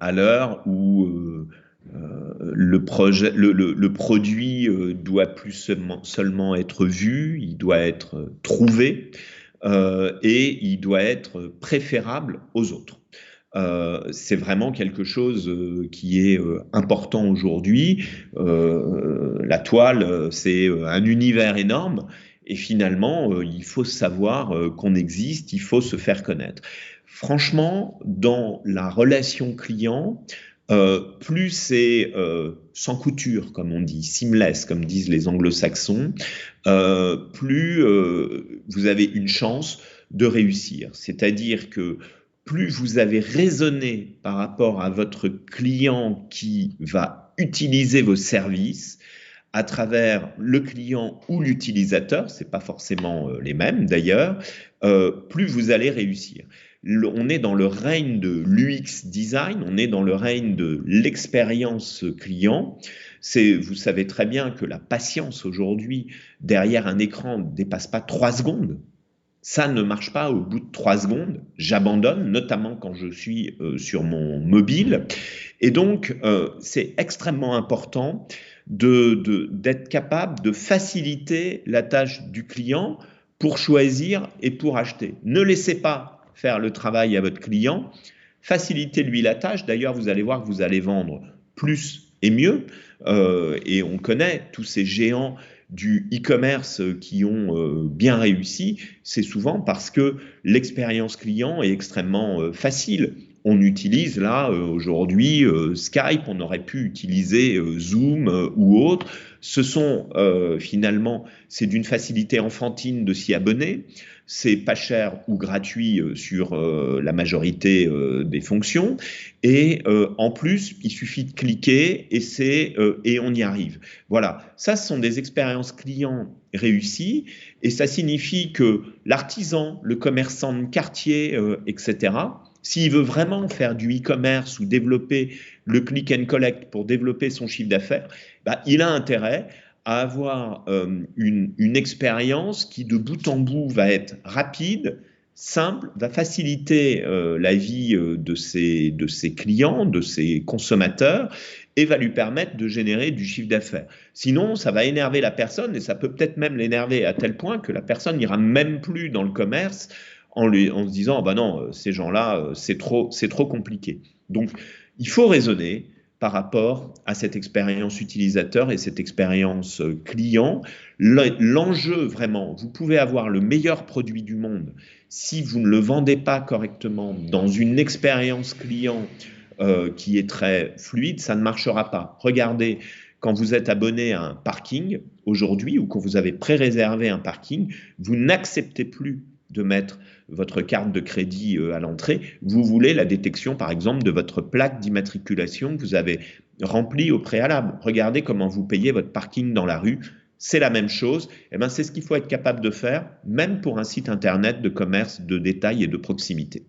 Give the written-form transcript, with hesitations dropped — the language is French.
à l'heure où le produit doit plus seulement être vu, il doit être trouvé et il doit être préférable aux autres. C'est vraiment quelque chose qui est important aujourd'hui. La toile, c'est un univers énorme et finalement, il faut savoir qu'on existe, il faut se faire connaître. Franchement, dans la relation client, plus c'est sans couture, comme on dit, seamless, comme disent les anglo-saxons, plus vous avez une chance de réussir. C'est-à-dire que plus vous avez raisonné par rapport à votre client qui va utiliser vos services à travers le client ou l'utilisateur, c'est pas forcément les mêmes d'ailleurs, plus vous allez réussir. On est dans le règne de l'UX design, on est dans le règne de l'expérience client. Vous savez très bien que la patience aujourd'hui derrière un écran ne dépasse pas 3 secondes. Ça ne marche pas au bout de 3 secondes. J'abandonne, notamment quand je suis sur mon mobile. Et donc, c'est extrêmement important d'être capable de faciliter la tâche du client pour choisir et pour acheter. Ne laissez pas faire le travail à votre client, facilitez-lui la tâche. D'ailleurs, vous allez voir que vous allez vendre plus et mieux. Et on connaît tous ces géants du e-commerce qui ont bien réussi, c'est souvent parce que l'expérience client est extrêmement facile. On utilise là aujourd'hui Skype, on aurait pu utiliser Zoom ou autre. Ce sont finalement, c'est d'une facilité enfantine de s'y abonner. C'est pas cher ou gratuit sur la majorité des fonctions. Et en plus, il suffit de cliquer et on y arrive. Voilà, ça ce sont des expériences clients réussies et ça signifie que l'artisan, le commerçant de quartier, etc., s'il veut vraiment faire du e-commerce ou développer le click and collect pour développer son chiffre d'affaires, bah, il a intérêt à avoir une expérience qui de bout en bout va être rapide, simple, va faciliter la vie de ses clients, de ses consommateurs et va lui permettre de générer du chiffre d'affaires. Sinon, ça va énerver la personne et ça peut peut-être même l'énerver à tel point que la personne n'ira même plus dans le commerce en se disant, oh bah non, ces gens-là, c'est trop compliqué. Donc, il faut raisonner par rapport à cette expérience utilisateur et cette expérience client. L'enjeu vraiment, vous pouvez avoir le meilleur produit du monde si vous ne le vendez pas correctement dans une expérience client qui est très fluide, ça ne marchera pas. Regardez, quand vous êtes abonné à un parking aujourd'hui ou quand vous avez pré-réservé un parking, vous n'acceptez plus de mettre votre carte de crédit à l'entrée. Vous voulez la détection, par exemple, de votre plaque d'immatriculation que vous avez remplie au préalable. Regardez comment vous payez votre parking dans la rue. C'est la même chose. Eh ben, c'est ce qu'il faut être capable de faire, même pour un site internet de commerce de détail et de proximité.